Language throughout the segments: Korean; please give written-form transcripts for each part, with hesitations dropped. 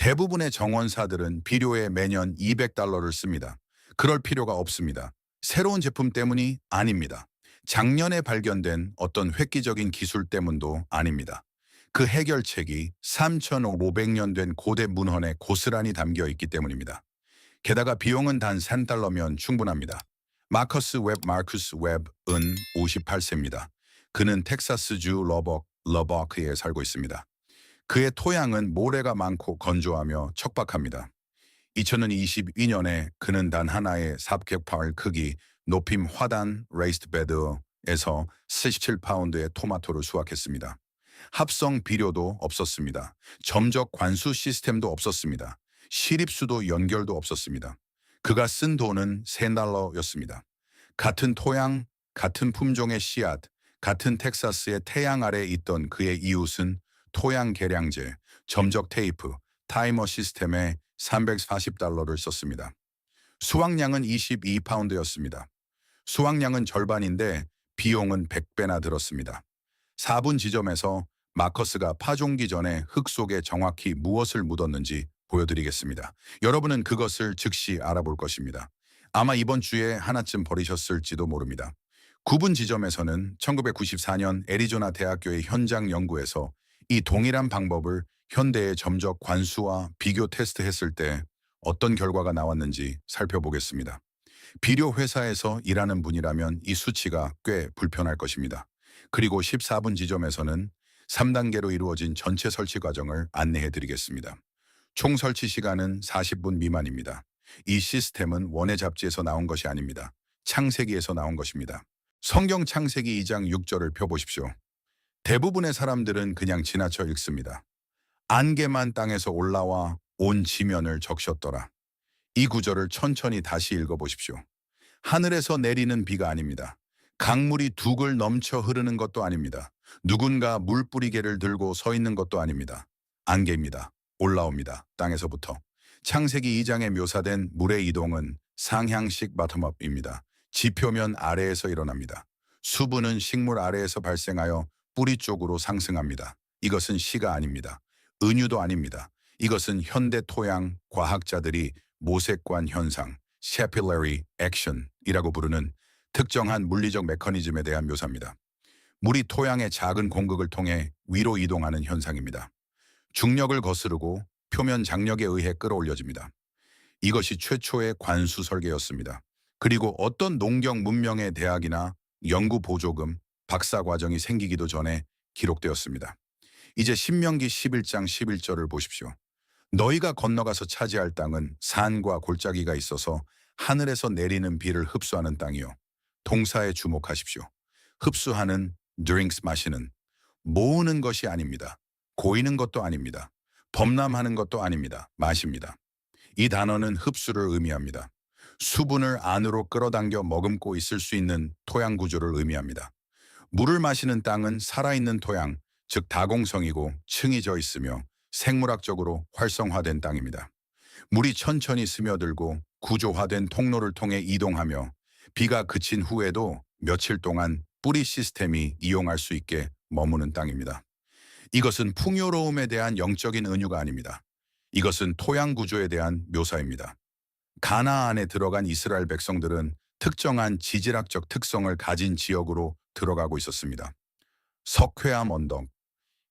대부분의 정원사들은 비료에 매년 $200를 씁니다. 그럴 필요가 없습니다. 새로운 제품 때문이 아닙니다. 작년에 발견된 어떤 획기적인 기술 때문도 아닙니다. 그 해결책이 3,500년 된 고대 문헌에 고스란히 담겨 있기 때문입니다. 게다가 비용은 단 $3면 충분합니다. 마커스 웹은 58세입니다. 그는 텍사스주 러버크에 살고 있습니다. 그의 토양은 모래가 많고 건조하며 척박합니다. 2022년에 그는 단 하나의 삽격파울 크기 높임 화단 레이스드 베드에서 77파운드의 토마토를 수확했습니다. 합성 비료도 없었습니다. 점적 관수 시스템도 없었습니다. 시립수도 연결도 없었습니다. 그가 쓴 돈은 $3였습니다. 같은 토양, 같은 품종의 씨앗, 같은 텍사스의 태양 아래 있던 그의 이웃은 토양 계량제, 점적 테이프, 타이머 시스템에 $340를 썼습니다. 수확량은 22파운드였습니다. 수확량은 절반인데 비용은 100배나 들었습니다. 4분 지점에서 마커스가 파종기 전에 흙 속에 정확히 무엇을 묻었는지 보여드리겠습니다. 여러분은 그것을 즉시 알아볼 것입니다. 아마 이번 주에 하나쯤 버리셨을지도 모릅니다. 9분 지점에서는 1994년 애리조나 대학교의 현장 연구에서 이 동일한 방법을 현대의 점적 관수와 비교 테스트했을 때 어떤 결과가 나왔는지 살펴보겠습니다. 비료 회사에서 일하는 분이라면 이 수치가 꽤 불편할 것입니다. 그리고 14분 지점에서는 3단계로 이루어진 전체 설치 과정을 안내해 드리겠습니다. 총 설치 시간은 40분 미만입니다. 이 시스템은 원예 잡지에서 나온 것이 아닙니다. 창세기에서 나온 것입니다. 성경 창세기 2장 6절을 펴보십시오. 대부분의 사람들은 그냥 지나쳐 읽습니다. 안개만 땅에서 올라와 온 지면을 적셨더라. 이 구절을 천천히 다시 읽어보십시오. 하늘에서 내리는 비가 아닙니다. 강물이 둑을 넘쳐 흐르는 것도 아닙니다. 누군가 물뿌리개를 들고 서 있는 것도 아닙니다. 안개입니다. 올라옵니다. 땅에서부터. 창세기 2장에 묘사된 물의 이동은 상향식 바텀업입니다. 지표면 아래에서 일어납니다. 수분은 식물 아래에서 발생하여 뿌리 쪽으로 상승합니다. 이것은 시가 아닙니다. 은유도 아닙니다. 이것은 현대 토양 과학자들이 모색관 현상, capillary action이라고 부르는 특정한 물리적 메커니즘에 대한 묘사입니다. 물이 토양의 작은 공극을 통해 위로 이동하는 현상입니다. 중력을 거스르고 표면 장력에 의해 끌어올려집니다. 이것이 최초의 관수 설계였습니다. 그리고 어떤 농경 문명의 대학이나 연구 보조금, 박사 과정이 생기기도 전에 기록되었습니다. 이제 신명기 11장 11절을 보십시오. 너희가 건너가서 차지할 땅은 산과 골짜기가 있어서 하늘에서 내리는 비를 흡수하는 땅이요. 동사에 주목하십시오. 흡수하는, drinks 마시는, 모으는 것이 아닙니다. 고이는 것도 아닙니다. 범람하는 것도 아닙니다. 마십니다. 이 단어는 흡수를 의미합니다. 수분을 안으로 끌어당겨 머금고 있을 수 있는 토양 구조를 의미합니다. 물을 마시는 땅은 살아있는 토양, 즉 다공성이고 층이 져 있으며 생물학적으로 활성화된 땅입니다. 물이 천천히 스며들고 구조화된 통로를 통해 이동하며 비가 그친 후에도 며칠 동안 뿌리 시스템이 이용할 수 있게 머무는 땅입니다. 이것은 풍요로움에 대한 영적인 은유가 아닙니다. 이것은 토양 구조에 대한 묘사입니다. 가나안에 들어간 이스라엘 백성들은 특정한 지질학적 특성을 가진 지역으로 들어가고 있었습니다. 석회암 언덕,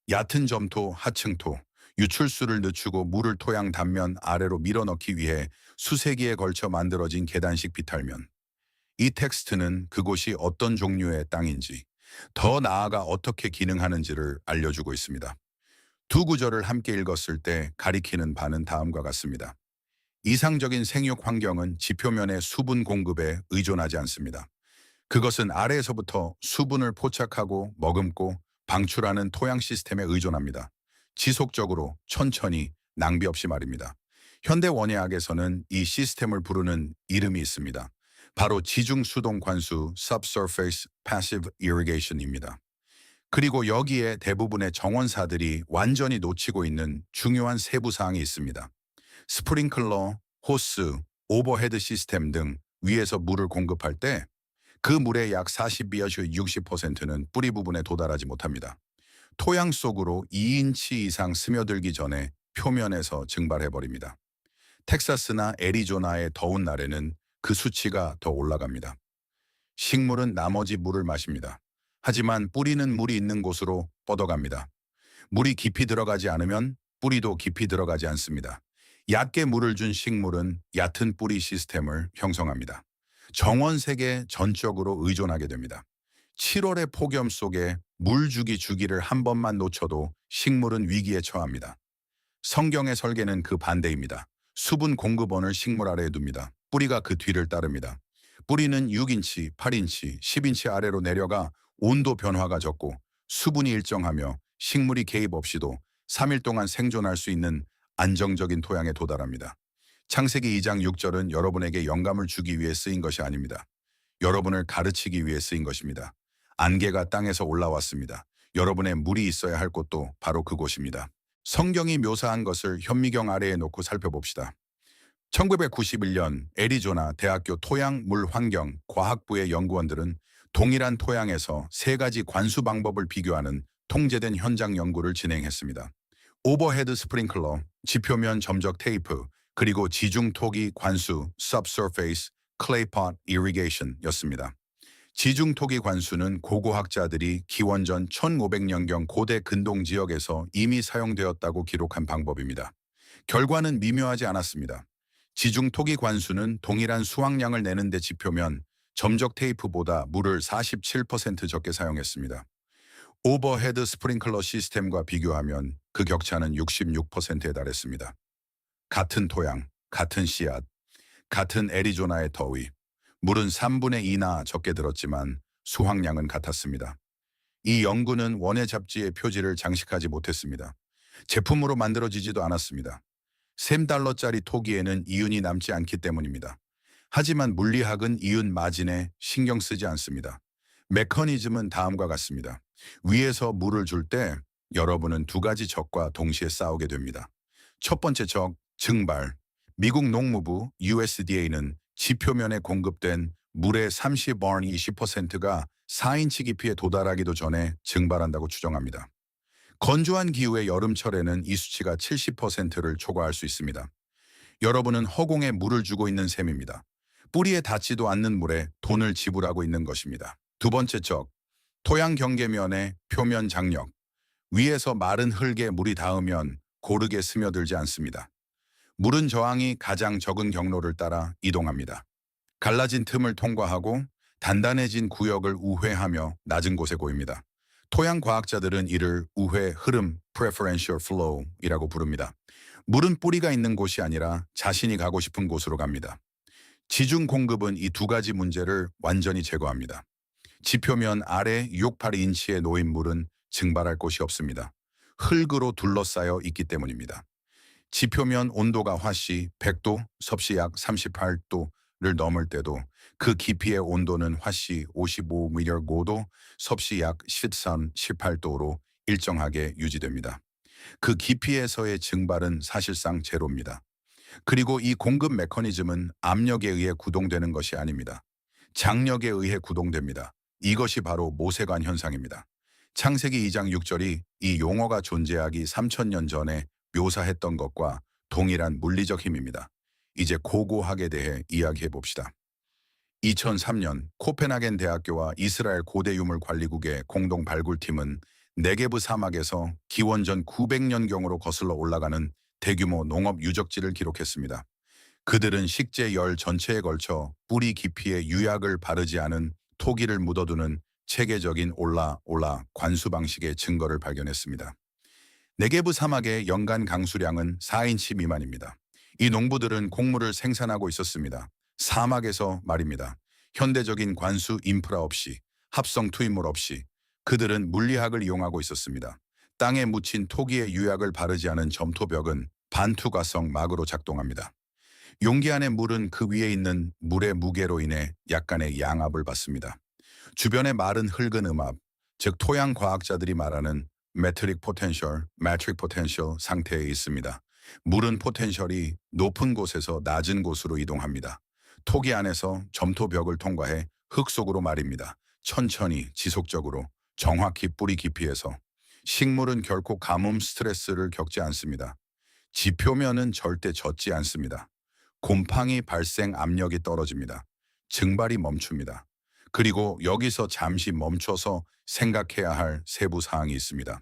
얕은 점토, 하층토, 유출수를 늦추고 물을 토양 단면 아래로 밀어넣기 위해 수세기에 걸쳐 만들어진 계단식 비탈면. 이 텍스트는 그곳이 어떤 종류의 땅인지, 더 나아가 어떻게 기능하는지를 알려주고 있습니다. 두 구절을 함께 읽었을 때 가리키는 바는 다음과 같습니다. 이상적인 생육 환경은 지표면의 수분 공급에 의존하지 않습니다. 그것은 아래에서부터 수분을 포착하고 머금고 방출하는 토양 시스템에 의존합니다. 지속적으로, 천천히, 낭비 없이 말입니다. 현대 원예학에서는 이 시스템을 부르는 이름이 있습니다. 바로 지중 수동 관수 subsurface passive irrigation입니다. 그리고 여기에 대부분의 정원사들이 완전히 놓치고 있는 중요한 세부 사항이 있습니다. 스프링클러, 호스, 오버헤드 시스템 등 위에서 물을 공급할 때 그 물의 약 42에서 60%는 뿌리 부분에 도달하지 못합니다. 토양 속으로 2인치 이상 스며들기 전에 표면에서 증발해버립니다. 텍사스나 애리조나의 더운 날에는 그 수치가 더 올라갑니다. 식물은 나머지 물을 마십니다. 하지만 뿌리는 물이 있는 곳으로 뻗어갑니다. 물이 깊이 들어가지 않으면 뿌리도 깊이 들어가지 않습니다. 얕게 물을 준 식물은 얕은 뿌리 시스템을 형성합니다. 정원 세계 전적으로 의존하게 됩니다. 7월의 폭염 속에 물 주기를 한 번만 놓쳐도 식물은 위기에 처합니다. 성경의 설계는 그 반대입니다. 수분 공급원을 식물 아래에 둡니다. 뿌리가 그 뒤를 따릅니다. 뿌리는 6인치, 8인치, 10인치 아래로 내려가 온도 변화가 적고 수분이 일정하며 식물이 개입 없이도 3일 동안 생존할 수 있는 안정적인 토양에 도달합니다. 창세기 2장 6절은 여러분에게 영감을 주기 위해 쓰인 것이 아닙니다. 여러분을 가르치기 위해 쓰인 것입니다. 안개가 땅에서 올라왔습니다. 여러분의 물이 있어야 할 곳도 바로 그곳입니다. 성경이 묘사한 것을 현미경 아래에 놓고 살펴봅시다. 1991년 애리조나 대학교 토양 물 환경 과학부의 연구원들은 동일한 토양에서 세 가지 관수 방법을 비교하는 통제된 현장 연구를 진행했습니다. 오버헤드 스프링클러, 지표면 점적 테이프, 그리고 지중토기 관수 subsurface clay pot irrigation였습니다. 지중토기 관수는 고고학자들이 기원전 1500년경 고대 근동 지역에서 이미 사용되었다고 기록한 방법입니다. 결과는 미묘하지 않았습니다. 지중토기 관수는 동일한 수확량을 내는데 지표면 점적 테이프보다 물을 47% 적게 사용했습니다. 오버헤드 스프링클러 시스템과 비교하면 그 격차는 66%에 달했습니다. 같은 토양, 같은 씨앗, 같은 애리조나의 더위, 물은 3분의 2나 적게 들었지만 수확량은 같았습니다. 이 연구는 원예 잡지의 표지를 장식하지 못했습니다. 제품으로 만들어지지도 않았습니다. $3짜리 토기에는 이윤이 남지 않기 때문입니다. 하지만 물리학은 이윤 마진에 신경 쓰지 않습니다. 메커니즘은 다음과 같습니다. 위에서 물을 줄 때 여러분은 두 가지 적과 동시에 싸우게 됩니다. 첫 번째 적, 증발. 미국 농무부 USDA는 지표면에 공급된 물의 30barn이 20%가 4인치 깊이에 도달하기도 전에 증발한다고 추정합니다. 건조한 기후의 여름철에는 이 수치가 70%를 초과할 수 있습니다. 여러분은 허공에 물을 주고 있는 셈입니다. 뿌리에 닿지도 않는 물에 돈을 지불하고 있는 것입니다. 두 번째 적, 토양 경계면의 표면 장력. 위에서 마른 흙에 물이 닿으면 고르게 스며들지 않습니다. 물은 저항이 가장 적은 경로를 따라 이동합니다. 갈라진 틈을 통과하고 단단해진 구역을 우회하며 낮은 곳에 고입니다. 토양 과학자들은 이를 우회 흐름 preferential flow이라고 부릅니다. 물은 뿌리가 있는 곳이 아니라 자신이 가고 싶은 곳으로 갑니다. 지중 공급은 이 두 가지 문제를 완전히 제거합니다. 지표면 아래 6-8인치에 놓인 물은 증발할 곳이 없습니다. 흙으로 둘러싸여 있기 때문입니다. 지표면 온도가 화씨 100도, 섭씨 약 38도를 넘을 때도 그 깊이의 온도는 화씨 55m 고도, 섭씨 약 13, 18도로 일정하게 유지됩니다. 그 깊이에서의 증발은 사실상 제로입니다. 그리고 이 공급 메커니즘은 압력에 의해 구동되는 것이 아닙니다. 장력에 의해 구동됩니다. 이것이 바로 모세관 현상입니다. 창세기 2장 6절이 이 용어가 존재하기 3000년 전에 묘사했던 것과 동일한 물리적 힘입니다. 이제 고고학에 대해 이야기해 봅시다. 2003년 코펜하겐 대학교와 이스라엘 고대 유물 관리국의 공동 발굴팀은 네게브 사막에서 기원전 900년경으로 거슬러 올라가는 대규모 농업 유적지를 기록했습니다. 그들은 식재 열 전체에 걸쳐 뿌리 깊이에 유약을 바르지 않은 토기를 묻어두는 체계적인 올라 관수 방식의 증거를 발견했습니다. 네게브 사막의 연간 강수량은 4인치 미만입니다. 이 농부들은 곡물을 생산하고 있었습니다. 사막에서 말입니다. 현대적인 관수 인프라 없이, 합성 투입물 없이 그들은 물리학을 이용하고 있었습니다. 땅에 묻힌 토기의 유약을 바르지 않은 점토벽은 반투과성 막으로 작동합니다. 용기 안의 물은 그 위에 있는 물의 무게로 인해 약간의 양압을 받습니다. 주변의 마른 흙은 음압, 즉 토양 과학자들이 말하는 매트릭 포텐셜 상태에 있습니다. 물은 포텐셜이 높은 곳에서 낮은 곳으로 이동합니다. 토기 안에서 점토벽을 통과해 흙 속으로 말입니다. 천천히 지속적으로 정확히 뿌리 깊이에서 식물은 결코 가뭄 스트레스를 겪지 않습니다. 지표면은 절대 젖지 않습니다. 곰팡이 발생 압력이 떨어집니다. 증발이 멈춥니다. 그리고 여기서 잠시 멈춰서 생각해야 할 세부 사항이 있습니다.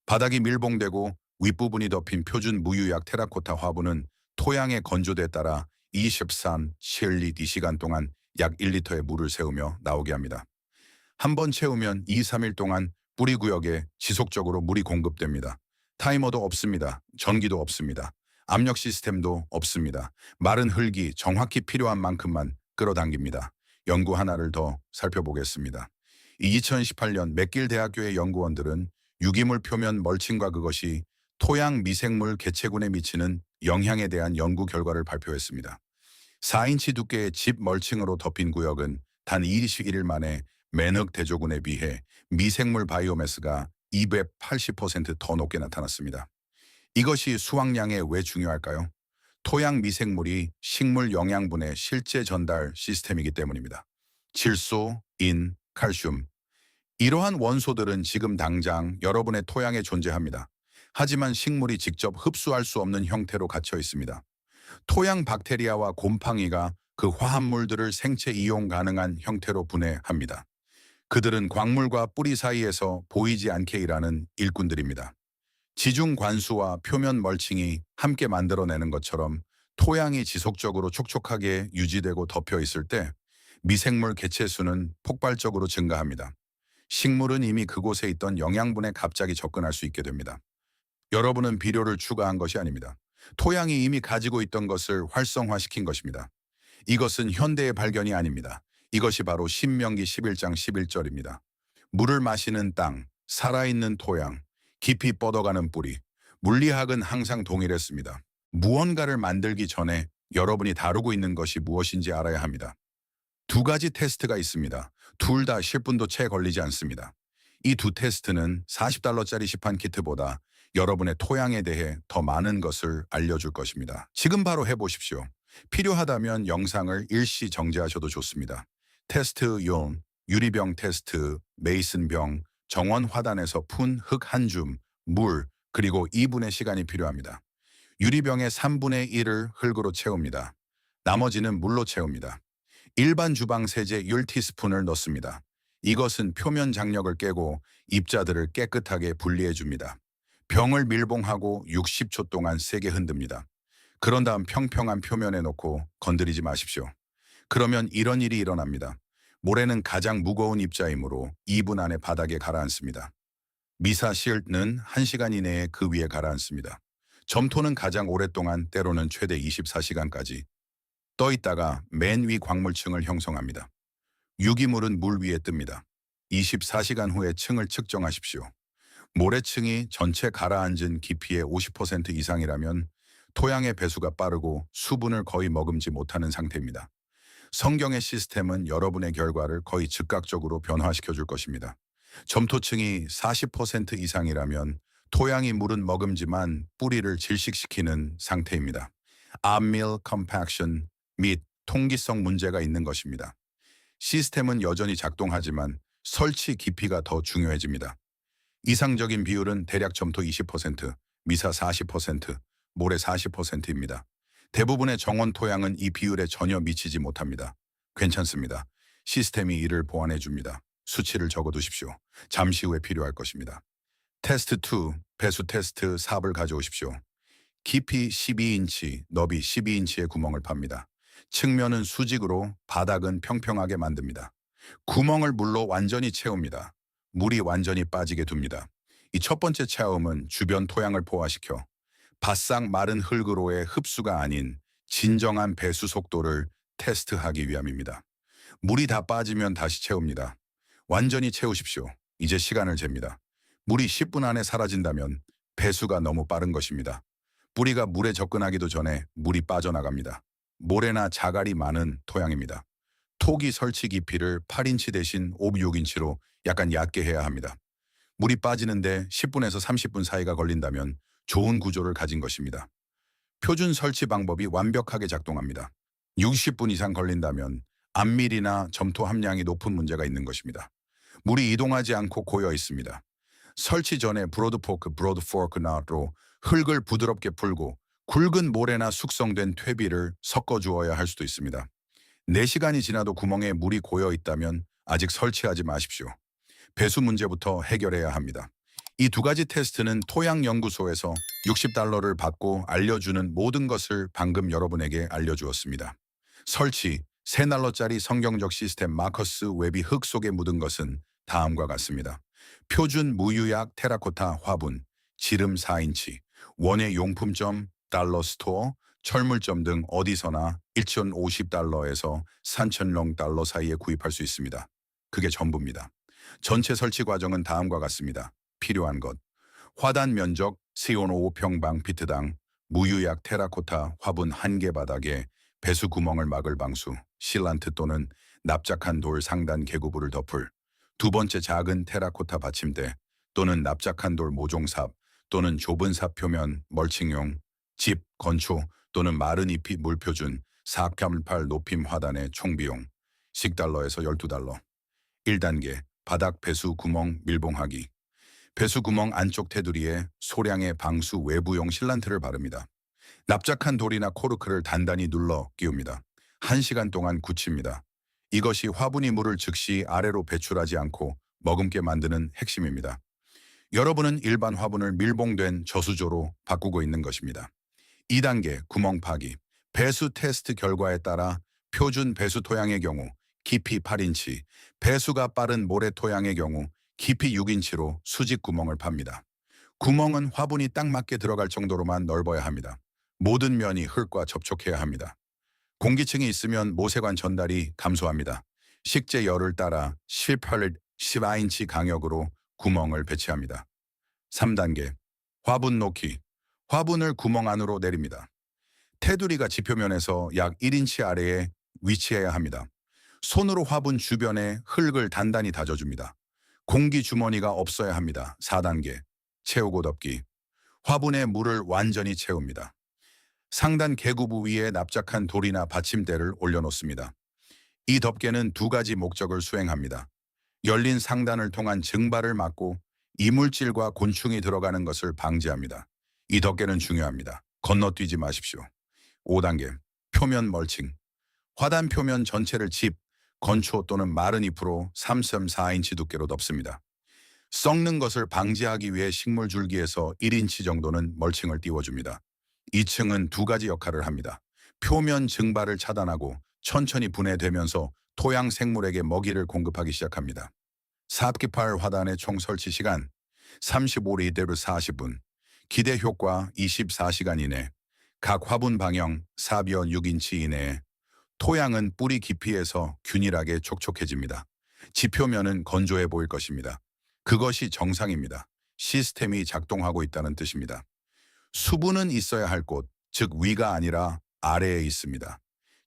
바닥이 밀봉되고 윗부분이 덮인 표준 무유약 테라코타 화분은 토양의 건조대에 따라 23, 7리 2시간 동안 약 1리터의 물을 세우며 나오게 합니다. 한 번 채우면 2, 3일 동안 뿌리 구역에 지속적으로 물이 공급됩니다. 타이머도 없습니다. 전기도 없습니다. 압력 시스템도 없습니다. 마른 흙이 정확히 필요한 만큼만 끌어당깁니다. 연구 하나를 더 살펴보겠습니다. 2018년 맥길 대학교의 연구원들은 유기물 표면 멀칭과 그것이 토양 미생물 개체군에 미치는 영향에 대한 연구 결과를 발표했습니다. 4인치 두께의 집 멀칭으로 덮인 구역은 단 21일 만에 맨흙 대조군에 비해 미생물 바이오매스가 280%더 높게 나타났습니다. 이것이 수확량에 왜 중요할까요? 토양 미생물이 식물 영양분의 실제 전달 시스템이기 때문입니다. 질소, 인, 칼슘. 이러한 원소들은 지금 당장 여러분의 토양에 존재합니다. 하지만 식물이 직접 흡수할 수 없는 형태로 갇혀 있습니다. 토양 박테리아와 곰팡이가 그 화합물들을 생체 이용 가능한 형태로 분해합니다. 그들은 광물과 뿌리 사이에서 보이지 않게 일하는 일꾼들입니다. 지중 관수와 표면 멀칭이 함께 만들어내는 것처럼 토양이 지속적으로 촉촉하게 유지되고 덮여 있을 때 미생물 개체 수는 폭발적으로 증가합니다. 식물은 이미 그곳에 있던 영양분에 갑자기 접근할 수 있게 됩니다. 여러분은 비료를 추가한 것이 아닙니다. 토양이 이미 가지고 있던 것을 활성화시킨 것입니다. 이것은 현대의 발견이 아닙니다. 이것이 바로 신명기 11장 11절입니다. 물을 마시는 땅, 살아있는 토양, 깊이 뻗어가는 뿌리. 물리학은 항상 동일했습니다. 무언가를 만들기 전에 여러분이 다루고 있는 것이 무엇인지 알아야 합니다. 두 가지 테스트가 있습니다. 둘 다 10분도 채 걸리지 않습니다. 이 두 테스트는 $40짜리 시판 키트보다 여러분의 토양에 대해 더 많은 것을 알려줄 것입니다. 지금 바로 해보십시오. 필요하다면 영상을 일시 정지하셔도 좋습니다. 테스트 용, 유리병 테스트, 메이슨병, 정원 화단에서 푼 흙 한 줌, 물, 그리고 2분의 시간이 필요합니다. 유리병의 3분의 1을 흙으로 채웁니다. 나머지는 물로 채웁니다. 일반 주방 세제 1티스푼을 넣습니다. 이것은 표면 장력을 깨고 입자들을 깨끗하게 분리해 줍니다. 병을 밀봉하고 60초 동안 세게 흔듭니다. 그런 다음 평평한 표면에 놓고 건드리지 마십시오. 그러면 이런 일이 일어납니다. 모래는 가장 무거운 입자이므로 2분 안에 바닥에 가라앉습니다. 미사 실트는 1시간 이내에 그 위에 가라앉습니다. 점토는 가장 오랫동안 때로는 최대 24시간까지 떠 있다가 맨 위 광물층을 형성합니다. 유기물은 물 위에 뜹니다. 24시간 후에 층을 측정하십시오. 모래층이 전체 가라앉은 깊이의 50% 이상이라면 토양의 배수가 빠르고 수분을 거의 머금지 못하는 상태입니다. 성경의 시스템은 여러분의 결과를 거의 즉각적으로 변화시켜 줄 것입니다. 점토층이 40% 이상이라면 토양이 물은 머금지만 뿌리를 질식시키는 상태입니다. 암밀 컴팩션 및 통기성 문제가 있는 것입니다. 시스템은 여전히 작동하지만 설치 깊이가 더 중요해집니다. 이상적인 비율은 대략 점토 20%, 미사 40%, 모래 40%입니다. 대부분의 정원 토양은 이 비율에 전혀 미치지 못합니다. 괜찮습니다. 시스템이 이를 보완해 줍니다. 수치를 적어두십시오. 잠시 후에 필요할 것입니다. 테스트 2, 배수 테스트 4을 가져오십시오. 깊이 12인치, 너비 12인치의 구멍을 팝니다. 측면은 수직으로, 바닥은 평평하게 만듭니다. 구멍을 물로 완전히 채웁니다. 물이 완전히 빠지게 둡니다. 이 첫 번째 체험은 주변 토양을 포화시켜 바싹 마른 흙으로의 흡수가 아닌 진정한 배수 속도를 테스트하기 위함입니다. 물이 다 빠지면 다시 채웁니다. 완전히 채우십시오. 이제 시간을 잽니다. 물이 10분 안에 사라진다면 배수가 너무 빠른 것입니다. 뿌리가 물에 접근하기도 전에 물이 빠져나갑니다. 모래나 자갈이 많은 토양입니다. 토기 설치 깊이를 8인치 대신 5, 6인치로 약간 얕게 해야 합니다. 물이 빠지는데 10분에서 30분 사이가 걸린다면 좋은 구조를 가진 것입니다. 표준 설치 방법이 완벽하게 작동합니다. 60분 이상 걸린다면 암밀이나 점토 함량이 높은 문제가 있는 것입니다. 물이 이동하지 않고 고여 있습니다. 설치 전에 브로드 포크 낫으로 흙을 부드럽게 풀고 굵은 모래나 숙성된 퇴비를 섞어 주어야 할 수도 있습니다. 4시간이 지나도 구멍에 물이 고여 있다면 아직 설치하지 마십시오. 배수 문제부터 해결해야 합니다. 이 두 가지 테스트는 토양연구소에서 $60를 받고 알려주는 모든 것을 방금 여러분에게 알려주었습니다. 설치, $3짜리 성경적 시스템 마커스 웹이 흙 속에 묻은 것은 다음과 같습니다. 표준 무유약 테라코타 화분, 지름 4인치, 원예 용품점, 달러 스토어, 철물점 등 어디서나 $1,050에서 $3,000 사이에 구입할 수 있습니다. 그게 전부입니다. 전체 설치 과정은 다음과 같습니다. 필요한 것. 화단 면적 4.5평방피트당 무유약 테라코타 화분 1개 바닥에 배수 구멍을 막을 방수, 실란트 또는 납작한 돌 상단 개구부를 덮을 두 번째 작은 테라코타 받침대 또는 납작한 돌 모종삽 또는 좁은 삽 표면 멀칭용 집, 건초 또는 마른 잎이 물표준 4.8 높임 화단의 총비용 $10에서 $12. 1단계 바닥 배수 구멍 밀봉하기. 배수 구멍 안쪽 테두리에 소량의 방수 외부용 실란트를 바릅니다. 납작한 돌이나 코르크를 단단히 눌러 끼웁니다. 1시간 동안 굳힙니다. 이것이 화분이 물을 즉시 아래로 배출하지 않고 머금게 만드는 핵심입니다. 여러분은 일반 화분을 밀봉된 저수조로 바꾸고 있는 것입니다. 2단계 구멍 파기. 배수 테스트 결과에 따라 표준 배수 토양의 경우 깊이 8인치, 배수가 빠른 모래 토양의 경우 깊이 6인치로 수직 구멍을 팝니다. 구멍은 화분이 딱 맞게 들어갈 정도로만 넓어야 합니다. 모든 면이 흙과 접촉해야 합니다. 공기층이 있으면 모세관 전달이 감소합니다. 식재 열을 따라 18인치 강역으로 구멍을 배치합니다. 3단계 화분 놓기. 화분을 구멍 안으로 내립니다. 테두리가 지표면에서 약 1인치 아래에 위치해야 합니다. 손으로 화분 주변에 흙을 단단히 다져줍니다. 공기 주머니가 없어야 합니다. 4단계 채우고 덮기. 화분에 물을 완전히 채웁니다. 상단 개구부 위에 납작한 돌이나 받침대를 올려놓습니다. 이 덮개는 두 가지 목적을 수행합니다. 열린 상단을 통한 증발을 막고 이물질과 곤충이 들어가는 것을 방지합니다. 이 덮개는 중요합니다. 건너뛰지 마십시오. 5단계 표면 멀칭. 화단 표면 전체를 집, 건초 또는 마른 잎으로 3.4인치 두께로 덮습니다. 썩는 것을 방지하기 위해 식물 줄기에서 1인치 정도는 멀칭을 띄워줍니다. 이 층은 두 가지 역할을 합니다. 표면 증발을 차단하고 천천히 분해되면서 토양 생물에게 먹이를 공급하기 시작합니다. 4기팔 화단의 총 설치 시간 35리대로 40분, 기대 효과 24시간 이내, 각 화분 방향 4변 6인치 이내에 토양은 뿌리 깊이에서 균일하게 촉촉해집니다. 지표면은 건조해 보일 것입니다. 그것이 정상입니다. 시스템이 작동하고 있다는 뜻입니다. 수분은 있어야 할 곳, 즉 위가 아니라 아래에 있습니다.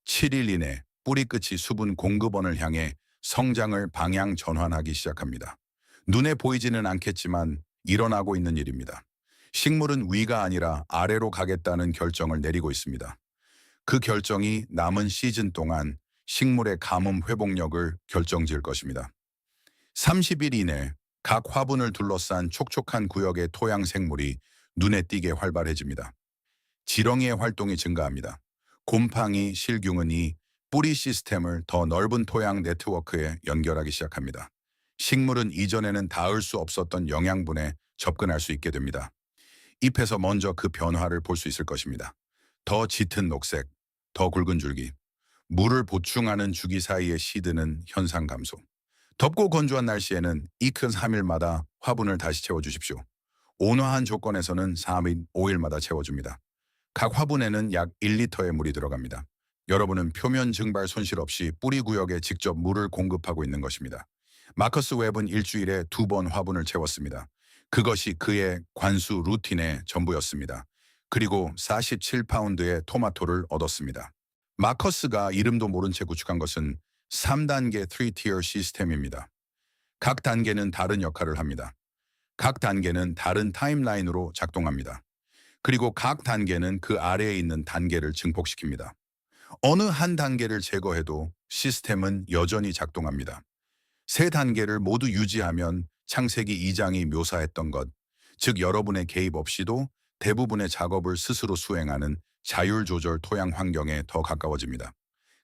7일 이내 뿌리 끝이 수분 공급원을 향해 성장을 방향 전환하기 시작합니다. 눈에 보이지는 않겠지만 일어나고 있는 일입니다. 식물은 위가 아니라 아래로 가겠다는 결정을 내리고 있습니다. 그 결정이 남은 시즌 동안 식물의 가뭄 회복력을 결정지을 것입니다. 30일 이내 각 화분을 둘러싼 촉촉한 구역의 토양 생물이 눈에 띄게 활발해집니다. 지렁이의 활동이 증가합니다. 곰팡이, 실균이 뿌리 시스템을 더 넓은 토양 네트워크에 연결하기 시작합니다. 식물은 이전에는 닿을 수 없었던 영양분에 접근할 수 있게 됩니다. 잎에서 먼저 그 변화를 볼 수 있을 것입니다. 더 짙은 녹색, 더 굵은 줄기, 물을 보충하는 주기 사이에 시드는 현상 감소. 덥고 건조한 날씨에는 이큰 3일마다 화분을 다시 채워주십시오. 온화한 조건에서는 3일, 5일마다 채워줍니다. 각 화분에는 약 1리터의 물이 들어갑니다. 여러분은 표면 증발 손실 없이 뿌리 구역에 직접 물을 공급하고 있는 것입니다. 마커스 웹은 일주일에 2번 화분을 채웠습니다. 그것이 그의 관수 루틴의 전부였습니다. 그리고 47파운드의 토마토를 얻었습니다. 마커스가 이름도 모른 채 구축한 것은 3단계 3tier 시스템입니다. 각 단계는 다른 역할을 합니다. 각 단계는 다른 타임라인으로 작동합니다. 그리고 각 단계는 그 아래에 있는 단계를 증폭시킵니다. 어느 한 단계를 제거해도 시스템은 여전히 작동합니다. 세 단계를 모두 유지하면 창세기 2장이 묘사했던 것, 즉 여러분의 개입 없이도 대부분의 작업을 스스로 수행하는 자율조절 토양 환경에 더 가까워집니다.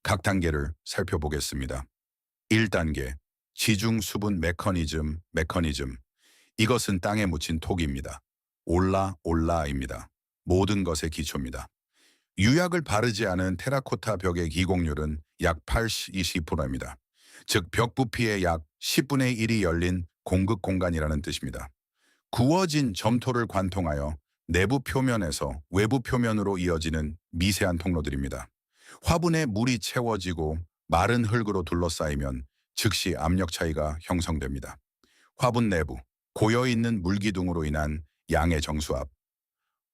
각 단계를 살펴보겠습니다. 1단계, 지중 수분 메커니즘. 이것은 땅에 묻힌 톡입니다. 올라입니다. 모든 것의 기초입니다. 유약을 바르지 않은 테라코타 벽의 기공률은 약 80-20%입니다. 즉, 벽 부피의 약 10분의 1이 열린 공급 공간이라는 뜻입니다. 구워진 점토를 관통하여 내부 표면에서 외부 표면으로 이어지는 미세한 통로들입니다. 화분에 물이 채워지고 마른 흙으로 둘러싸이면 즉시 압력 차이가 형성됩니다. 화분 내부, 고여있는 물기둥으로 인한 양의 정수압,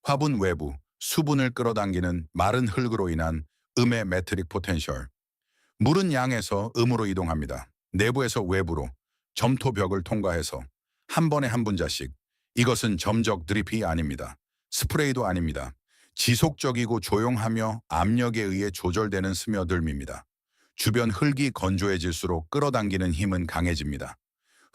화분 외부, 수분을 끌어당기는 마른 흙으로 인한 음의 메트릭 포텐셜, 물은 양에서 음으로 이동합니다. 내부에서 외부로 점토 벽을 통과해서 한 번에 한 분자씩. 이것은 점적 드립이 아닙니다. 스프레이도 아닙니다. 지속적이고 조용하며 압력에 의해 조절되는 스며들미입니다. 주변 흙이 건조해질수록 끌어당기는 힘은 강해집니다.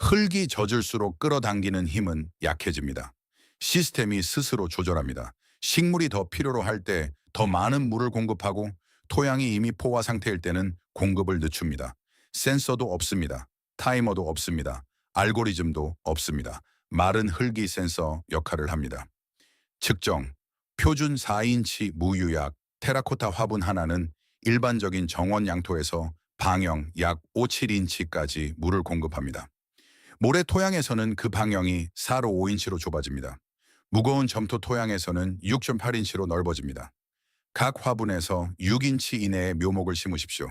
흙이 젖을수록 끌어당기는 힘은 약해집니다. 시스템이 스스로 조절합니다. 식물이 더 필요로 할 때 더 많은 물을 공급하고 토양이 이미 포화 상태일 때는 공급을 늦춥니다. 센서도 없습니다. 타이머도 없습니다. 알고리즘도 없습니다. 마른 흙이 센서 역할을 합니다. 측정, 표준 4인치 무유약 테라코타 화분 하나는 일반적인 정원 양토에서 방형 약 5, 7인치까지 물을 공급합니다. 모래 토양에서는 그 방형이 4로 5인치로 좁아집니다. 무거운 점토 토양에서는 6.8인치로 넓어집니다. 각 화분에서 6인치 이내에 묘목을 심으십시오.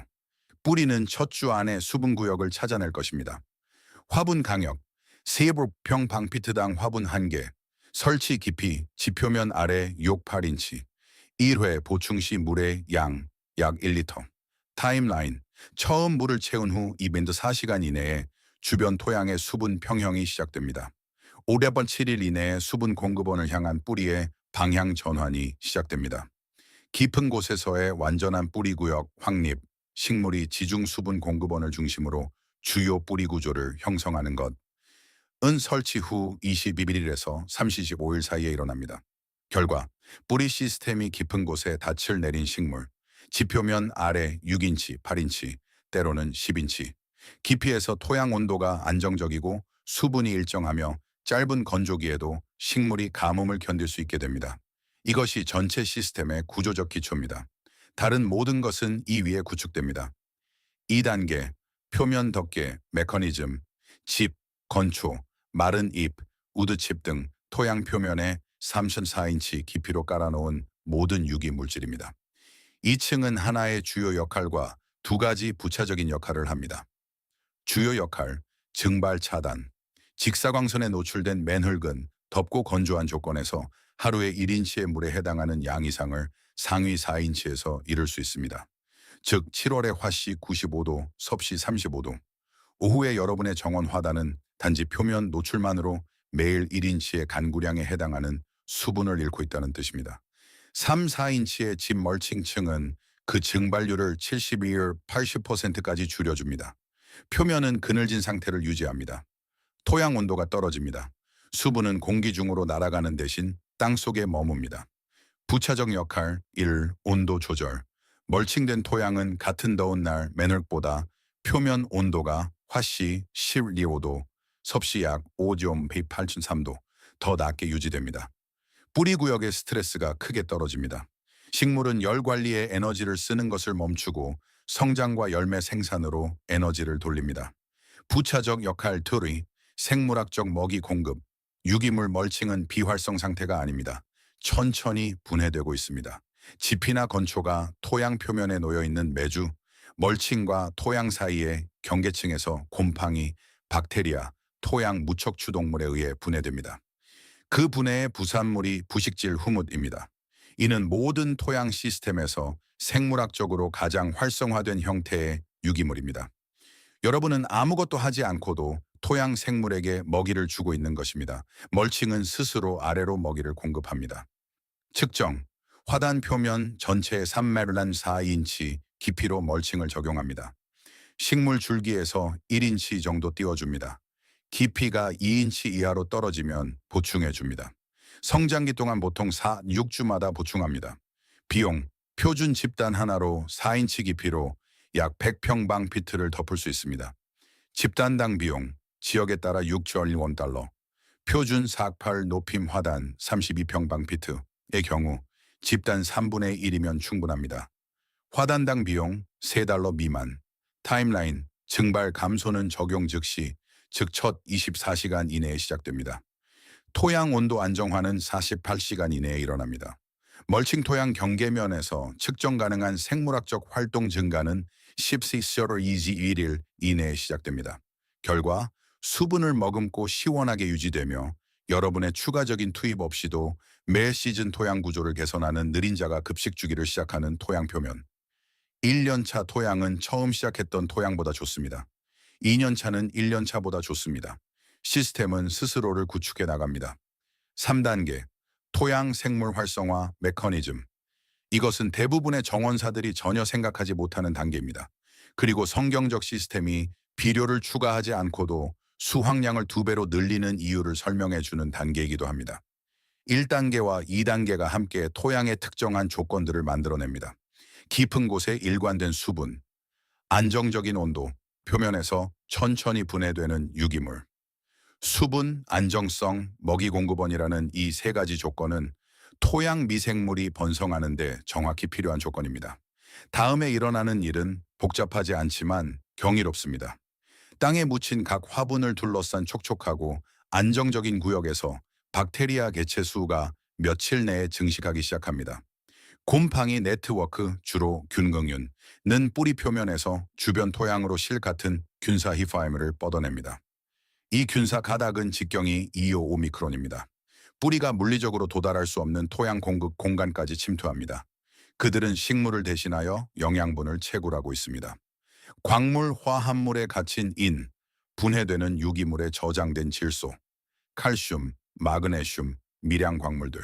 뿌리는 첫 주 안에 수분 구역을 찾아낼 것입니다. 화분 강역, 세제곱평 방피트당 화분 1개, 설치 깊이 지표면 아래 6-8인치, 1회 보충 시 물의 양 약 1리터. 타임라인, 처음 물을 채운 후 24시간 이내에 주변 토양의 수분 평형이 시작됩니다. 5번 7일 이내에 수분 공급원을 향한 뿌리의 방향 전환이 시작됩니다. 깊은 곳에서의 완전한 뿌리 구역 확립, 식물이 지중 수분 공급원을 중심으로 주요 뿌리 구조를 형성하는 것은 설치 후 22일에서 35일 사이에 일어납니다. 결과, 뿌리 시스템이 깊은 곳에 닻을 내린 식물, 지표면 아래 6인치, 8인치, 때로는 10인치, 깊이에서 토양 온도가 안정적이고 수분이 일정하며 짧은 건조기에도 식물이 가뭄을 견딜 수 있게 됩니다. 이것이 전체 시스템의 구조적 기초입니다. 다른 모든 것은 이 위에 구축됩니다. 2단계, 표면 덮개, 메커니즘, 집, 건초, 마른 잎, 우드칩 등 토양 표면에 3.4인치 깊이로 깔아놓은 모든 유기 물질입니다. 2층은 하나의 주요 역할과 두 가지 부차적인 역할을 합니다. 주요 역할, 증발 차단. 직사광선에 노출된 맨흙은 덥고 건조한 조건에서 하루에 1인치의 물에 해당하는 양 이상을 상위 4인치에서 이룰 수 있습니다. 즉 7월에 화씨 95도, 섭씨 35도. 오후에 여러분의 정원 화단은 단지 표면 노출만으로 매일 1인치의 간구량에 해당하는 수분을 잃고 있다는 뜻입니다. 3, 4인치의 집 멀칭층은 그 증발률을 72일 80%까지 줄여줍니다. 표면은 그늘진 상태를 유지합니다. 토양 온도가 떨어집니다. 수분은 공기 중으로 날아가는 대신 땅속에 머뭅니다. 부차적 역할 1. 온도 조절. 멀칭된 토양은 같은 더운 날 맨흙보다 표면 온도가 화씨 12도, 섭씨 약 5.803도 더 낮게 유지됩니다. 뿌리 구역의 스트레스가 크게 떨어집니다. 식물은 열 관리에 에너지를 쓰는 것을 멈추고 성장과 열매 생산으로 에너지를 돌립니다. 부차적 역할 2. 생물학적 먹이 공급. 유기물 멀칭은 비활성 상태가 아닙니다. 천천히 분해되고 있습니다. 지피나 건초가 토양 표면에 놓여있는 매주, 멀칭과 토양 사이의 경계층에서 곰팡이, 박테리아, 토양 무척 추동물에 의해 분해됩니다. 그 분해의 부산물이 부식질 후뭇입니다. 이는 모든 토양 시스템에서 생물학적으로 가장 활성화된 형태의 유기물입니다. 여러분은 아무것도 하지 않고도 토양 생물에게 먹이를 주고 있는 것입니다. 멀칭은 스스로 아래로 먹이를 공급합니다. 측정, 화단 표면 전체에 3메르란 4인치 깊이로 멀칭을 적용합니다. 식물 줄기에서 1인치 정도 띄워줍니다. 깊이가 2인치 이하로 떨어지면 보충해줍니다. 성장기 동안 보통 4, 6주마다 보충합니다. 비용, 표준 집단 하나로 4인치 깊이로 약 100평방피트를 덮을 수 있습니다. 집단당 비용, 지역에 따라 6.1달러, 표준 4.8 높임 화단 32평방피트의 경우 집단 3분의 1이면 충분합니다. 화단당 비용 3달러 미만, 타임라인, 증발 감소는 적용 즉시, 즉 첫 24시간 이내에 시작됩니다. 토양 온도 안정화는 48시간 이내에 일어납니다. 멀칭 토양 경계면에서 측정 가능한 생물학적 활동 증가는 11일 이내에 시작됩니다. 결과 수분을 머금고 시원하게 유지되며 여러분의 추가적인 투입 없이도 매 시즌 토양 구조를 개선하는 느린자가 급식 주기를 시작하는 토양 표면. 1년차 토양은 처음 시작했던 토양보다 좋습니다. 2년차는 1년차보다 좋습니다. 시스템은 스스로를 구축해 나갑니다. 3단계, 토양 생물 활성화 메커니즘. 이것은 대부분의 정원사들이 전혀 생각하지 못하는 단계입니다. 그리고 성경적 시스템이 비료를 추가하지 않고도 수확량을 2배로 늘리는 이유를 설명해 주는 단계이기도 합니다. 1단계와 2단계가 함께 토양의 특정한 조건들을 만들어냅니다. 깊은 곳에 일관된 수분, 안정적인 온도, 표면에서 천천히 분해되는 유기물, 수분, 안정성, 먹이 공급원이라는 이 세 가지 조건은 토양 미생물이 번성하는 데 정확히 필요한 조건입니다. 다음에 일어나는 일은 복잡하지 않지만 경이롭습니다. 땅에 묻힌 각 화분을 둘러싼 촉촉하고 안정적인 구역에서 박테리아 개체 수가 며칠 내에 증식하기 시작합니다. 곰팡이 네트워크, 주로 균근균은 뿌리 표면에서 주변 토양으로 실 같은 균사 히파이물을 뻗어냅니다. 이 균사 가닥은 직경이 2호 오미크론입니다. 뿌리가 물리적으로 도달할 수 없는 토양 공급 공간까지 침투합니다. 그들은 식물을 대신하여 영양분을 채굴하고 있습니다. 광물 화합물에 갇힌 인, 분해되는 유기물에 저장된 질소, 칼슘, 마그네슘, 미량 광물들.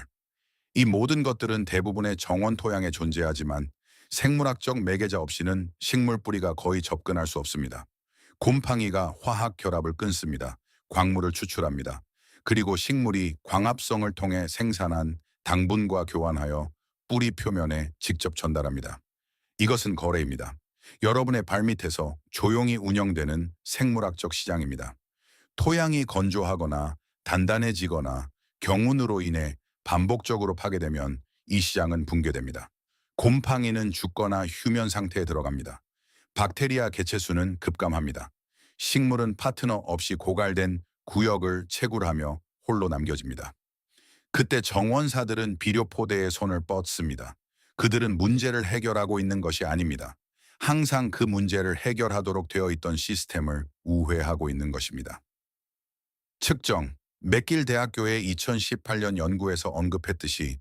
이 모든 것들은 대부분의 정원 토양에 존재하지만 생물학적 매개자 없이는 식물 뿌리가 거의 접근할 수 없습니다. 곰팡이가 화학 결합을 끊습니다. 광물을 추출합니다. 그리고 식물이 광합성을 통해 생산한 당분과 교환하여 뿌리 표면에 직접 전달합니다. 이것은 거래입니다. 여러분의 발밑에서 조용히 운영되는 생물학적 시장입니다. 토양이 건조하거나 단단해지거나 경운으로 인해 반복적으로 파괴되면 이 시장은 붕괴됩니다. 곰팡이는 죽거나 휴면 상태에 들어갑니다. 박테리아 개체 수는 급감합니다. 식물은 파트너 없이 고갈된 구역을 채굴하며 홀로 남겨집니다. 그때 정원사들은 비료 포대에 손을 뻗습니다. 그들은 문제를 해결하고 있는 것이 아닙니다. 항상 그 문제를 해결하도록 되어 있던 시스템을 우회하고 있는 것입니다. 측정, 맥길 대학교의 2018년 연구에서 언급했듯이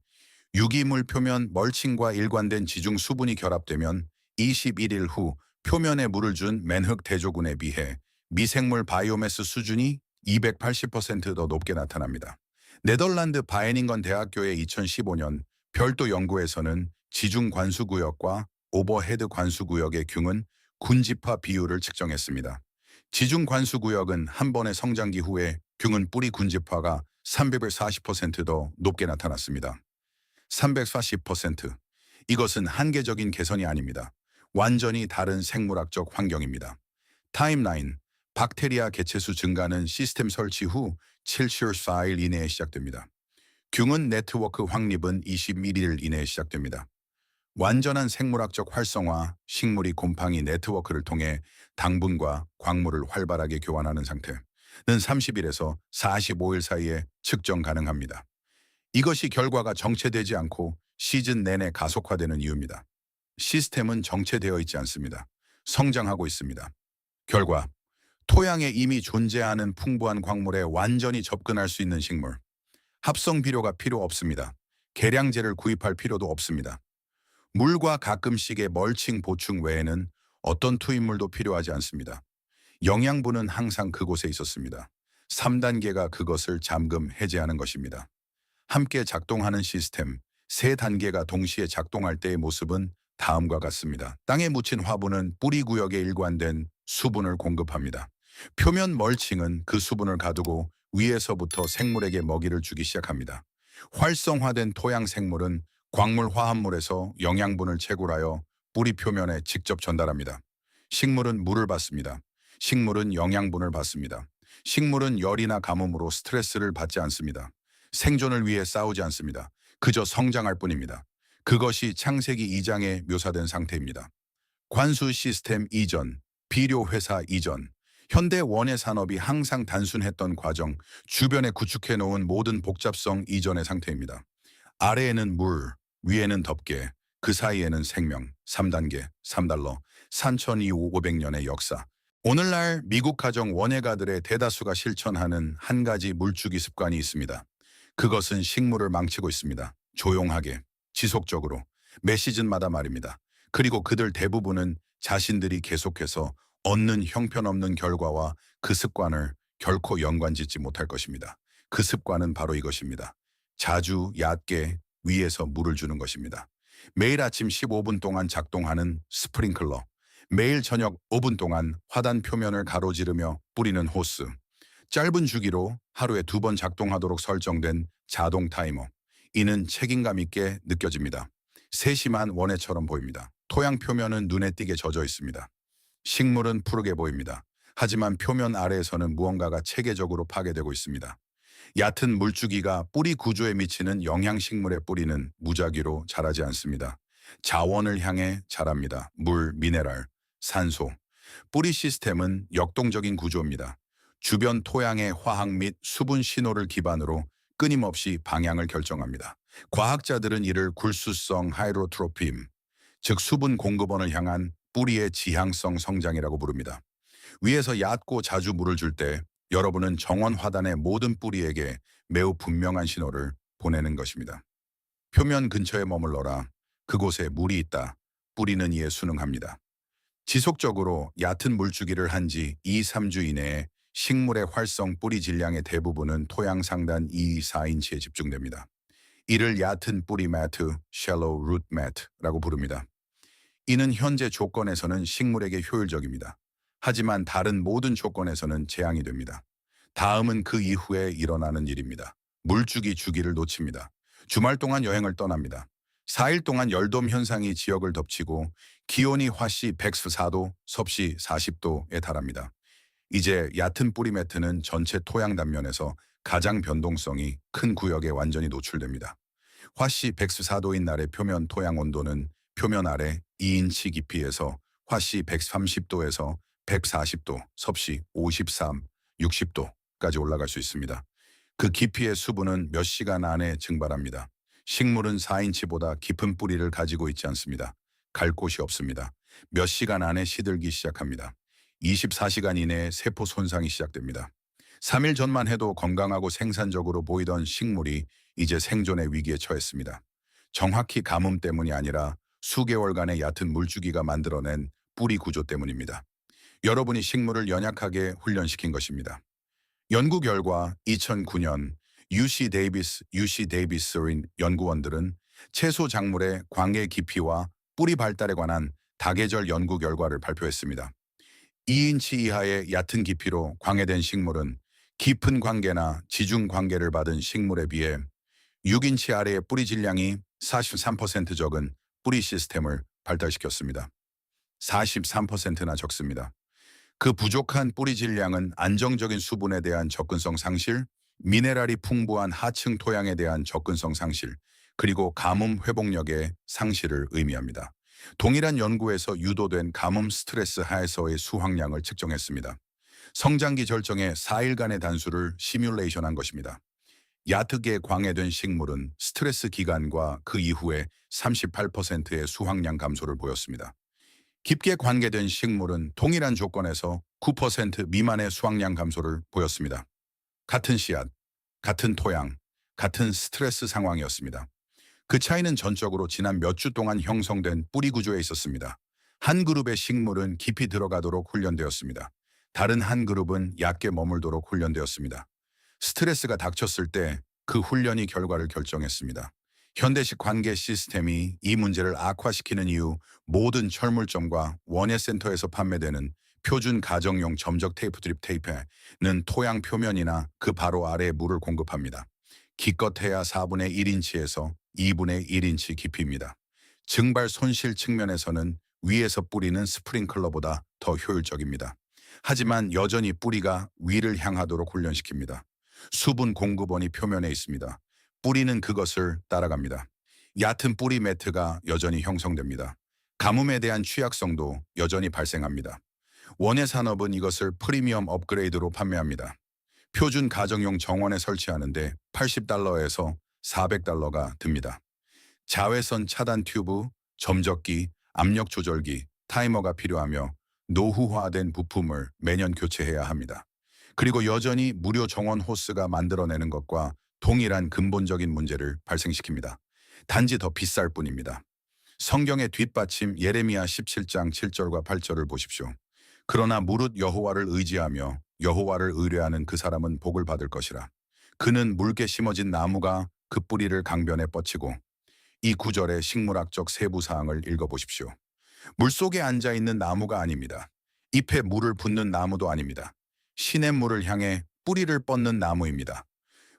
유기물 표면 멀칭과 일관된 지중 수분이 결합되면 21일 후 표면에 물을 준 맨흙 대조군에 비해 미생물 바이오매스 수준이 280%더 높게 나타납니다. 네덜란드 바이닝건 대학교의 2015년 별도 연구에서는 지중 관수구역과 오버헤드 관수구역의 균은 군집화 비율을 측정했습니다. 지중 관수구역은 한 번의 성장기 후에 균은 뿌리 군집화가 340%더 높게 나타났습니다. 340%. 이것은 한계적인 개선이 아닙니다. 완전히 다른 생물학적 환경입니다. 타임라인, 박테리아 개체수 증가는 시스템 설치 후 74일 이내에 시작됩니다. 균은 네트워크 확립은 21일 이내에 시작됩니다. 완전한 생물학적 활성화, 식물이 곰팡이 네트워크를 통해 당분과 광물을 활발하게 교환하는 상태는 30일에서 45일 사이에 측정 가능합니다. 이것이 결과가 정체되지 않고 시즌 내내 가속화되는 이유입니다. 시스템은 정체되어 있지 않습니다. 성장하고 있습니다. 결과, 토양에 이미 존재하는 풍부한 광물에 완전히 접근할 수 있는 식물. 합성 비료가 필요 없습니다. 계량제를 구입할 필요도 없습니다. 물과 가끔씩의 멀칭 보충 외에는 어떤 투입물도 필요하지 않습니다. 영양분은 항상 그곳에 있었습니다. 3단계가 그것을 잠금 해제하는 것입니다. 함께 작동하는 시스템, 3단계가 동시에 작동할 때의 모습은 다음과 같습니다. 땅에 묻힌 화분은 뿌리 구역에 일관된 수분을 공급합니다. 표면 멀칭은 그 수분을 가두고 위에서부터 생물에게 먹이를 주기 시작합니다. 활성화된 토양 생물은 광물 화합물에서 영양분을 채굴하여 뿌리 표면에 직접 전달합니다. 식물은 물을 받습니다. 식물은 영양분을 받습니다. 식물은 열이나 가뭄으로 스트레스를 받지 않습니다. 생존을 위해 싸우지 않습니다. 그저 성장할 뿐입니다. 그것이 창세기 2장에 묘사된 상태입니다. 관수 시스템 이전, 비료 회사 이전, 현대 원예 산업이 항상 단순했던 과정, 주변에 구축해 놓은 모든 복잡성 이전의 상태입니다. 아래에는 물, 위에는 덮개, 그 사이에는 생명, 3단계, 3달러, 산천 이후 500년의 역사. 오늘날 미국 가정 원예가들의 대다수가 실천하는 한 가지 물주기 습관이 있습니다. 그것은 식물을 망치고 있습니다. 조용하게, 지속적으로, 매 시즌마다 말입니다. 그리고 그들 대부분은 자신들이 계속해서 얻는 형편없는 결과와 그 습관을 결코 연관짓지 못할 것입니다. 그 습관은 바로 이것입니다. 자주 얕게 위에서 물을 주는 것입니다. 매일 아침 15분 동안 작동하는 스프링클러, 매일 저녁 5분 동안 화단 표면을 가로지르며 뿌리는 호스, 짧은 주기로 하루에 2번 작동하도록 설정된 자동 타이머. 이는 책임감 있게 느껴집니다. 세심한 원해처럼 보입니다. 토양 표면은 눈에 띄게 젖어 있습니다. 식물은 푸르게 보입니다. 하지만 표면 아래에서는 무언가가 체계적으로 파괴되고 있습니다. 얕은 물주기가 뿌리 구조에 미치는 영양식물의 뿌리는 무작위로 자라지 않습니다. 자원을 향해 자랍니다. 물, 미네랄, 산소. 뿌리 시스템은 역동적인 구조입니다. 주변 토양의 화학 및 수분 신호를 기반으로 끊임없이 방향을 결정합니다. 과학자들은 이를 굴수성 하이로트로핌, 즉 수분 공급원을 향한 뿌리의 지향성 성장이라고 부릅니다. 위에서 얕고 자주 물을 줄 때 여러분은 정원 화단의 모든 뿌리에게 매우 분명한 신호를 보내는 것입니다. 표면 근처에 머물러라. 그곳에 물이 있다. 뿌리는 이에 순응합니다. 지속적으로 얕은 물주기를 한 지 2-3주 이내에 식물의 활성 뿌리 질량의 대부분은 토양 상단 2-4인치에 집중됩니다. 이를 얕은 뿌리 매트, shallow root mat라고 부릅니다. 이는 현재 조건에서는 식물에게 효율적입니다. 하지만 다른 모든 조건에서는 재앙이 됩니다. 다음은 그 이후에 일어나는 일입니다. 물주기 주기를 놓칩니다. 주말 동안 여행을 떠납니다. 4일 동안 열돔 현상이 지역을 덮치고 기온이 화씨 104도, 섭씨 40도에 달합니다. 이제 얕은 뿌리 매트는 전체 토양 단면에서 가장 변동성이 큰 구역에 완전히 노출됩니다. 화씨 104도인 날의 표면 토양 온도는 표면 아래 2인치 깊이에서 화씨 130도에서 140도, 섭씨 53, 60도까지 올라갈 수 있습니다. 그 깊이의 수분은 몇 시간 안에 증발합니다. 식물은 4인치보다 깊은 뿌리를 가지고 있지 않습니다. 갈 곳이 없습니다. 몇 시간 안에 시들기 시작합니다. 24시간 이내에 세포 손상이 시작됩니다. 3일 전만 해도 건강하고 생산적으로 보이던 식물이 이제 생존의 위기에 처했습니다. 정확히 가뭄 때문이 아니라 수개월간의 얕은 물주기가 만들어낸 뿌리 구조 때문입니다. 여러분이 식물을 연약하게 훈련시킨 것입니다. 연구 결과 2009년 UC 데이비스린 연구원들은 채소 작물의 광해 깊이와 뿌리 발달에 관한 다계절 연구 결과를 발표했습니다. 2인치 이하의 얕은 깊이로 광해된 식물은 깊은 광계나 지중 광계를 받은 식물에 비해 6인치 아래의 뿌리 질량이 43% 적은 뿌리 시스템을 발달시켰습니다. 43%나 적습니다. 그 부족한 뿌리 질량은 안정적인 수분에 대한 접근성 상실, 미네랄이 풍부한 하층 토양에 대한 접근성 상실, 그리고 가뭄 회복력의 상실을 의미합니다. 동일한 연구에서 유도된 가뭄 스트레스 하에서의 수확량을 측정했습니다. 성장기 절정의 4일간의 단수를 시뮬레이션한 것입니다. 얕게 광해된 식물은 스트레스 기간과 그 이후에 38%의 수확량 감소를 보였습니다. 깊게 관계된 식물은 동일한 조건에서 9% 미만의 수확량 감소를 보였습니다. 같은 씨앗, 같은 토양, 같은 스트레스 상황이었습니다. 그 차이는 전적으로 지난 몇 주 동안 형성된 뿌리 구조에 있었습니다. 한 그룹의 식물은 깊이 들어가도록 훈련되었습니다. 다른 한 그룹은 얕게 머물도록 훈련되었습니다. 스트레스가 닥쳤을 때 그 훈련이 결과를 결정했습니다. 현대식 관계 시스템이 이 문제를 악화시키는 이유, 모든 철물점과 원예센터에서 판매되는 표준 가정용 점적 테이프 드립 테이프는 토양 표면이나 그 바로 아래에 물을 공급합니다. 기껏해야 4분의 1인치에서 2분의 1인치 깊이입니다. 증발 손실 측면에서는 위에서 뿌리는 스프링클러보다 더 효율적입니다. 하지만 여전히 뿌리가 위를 향하도록 훈련시킵니다. 수분 공급원이 표면에 있습니다. 뿌리는 그것을 따라갑니다. 얕은 뿌리 매트가 여전히 형성됩니다. 가뭄에 대한 취약성도 여전히 발생합니다. 원예 산업은 이것을 프리미엄 업그레이드로 판매합니다. 표준 가정용 정원에 설치하는데 $80에서 $400가 듭니다. 자외선 차단 튜브, 점적기, 압력 조절기, 타이머가 필요하며 노후화된 부품을 매년 교체해야 합니다. 그리고 여전히 무료 정원 호스가 만들어내는 것과 동일한 근본적인 문제를 발생시킵니다. 단지 더 비쌀 뿐입니다. 성경의 뒷받침 예레미야 17장 7절과 8절을 보십시오. 그러나 무릇 여호와를 의지하며 여호와를 의뢰하는 그 사람은 복을 받을 것이라. 그는 묽게 심어진 나무가 그 뿌리를 강변에 뻗치고. 이 구절의 식물학적 세부 사항을 읽어보십시오. 물속에 앉아있는 나무가 아닙니다. 잎에 물을 붓는 나무도 아닙니다. 시냇물을 향해 뿌리를 뻗는 나무입니다.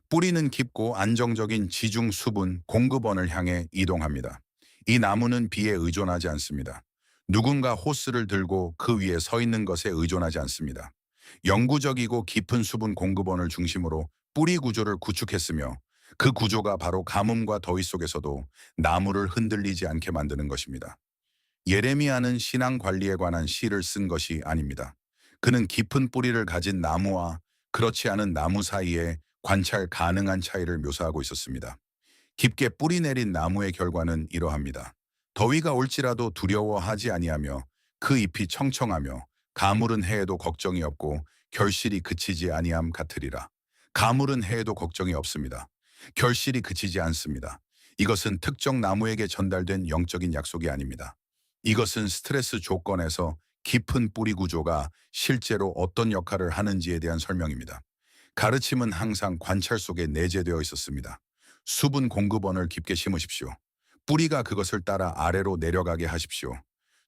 뿌리는 깊고 안정적인 지중 수분 공급원을 향해 이동합니다. 이 나무는 비에 의존하지 않습니다. 누군가 호스를 들고 그 위에 서 있는 것에 의존하지 않습니다. 영구적이고 깊은 수분 공급원을 중심으로 뿌리 구조를 구축했으며 그 구조가 바로 가뭄과 더위 속에서도 나무를 흔들리지 않게 만드는 것입니다. 예레미야는 신앙 관리에 관한 시를 쓴 것이 아닙니다. 그는 깊은 뿌리를 가진 나무와 그렇지 않은 나무 사이에 관찰 가능한 차이를 묘사하고 있었습니다. 깊게 뿌리 내린 나무의 결과는 이러합니다. 더위가 올지라도 두려워하지 아니하며 그 잎이 청청하며 가물은 해에도 걱정이 없고 결실이 그치지 아니함 같으리라. 가물은 해에도 걱정이 없습니다. 결실이 그치지 않습니다. 이것은 특정 나무에게 전달된 영적인 약속이 아닙니다. 이것은 스트레스 조건에서 깊은 뿌리 구조가 실제로 어떤 역할을 하는지에 대한 설명입니다. 가르침은 항상 관찰 속에 내재되어 있었습니다. 수분 공급원을 깊게 심으십시오. 뿌리가 그것을 따라 아래로 내려가게 하십시오.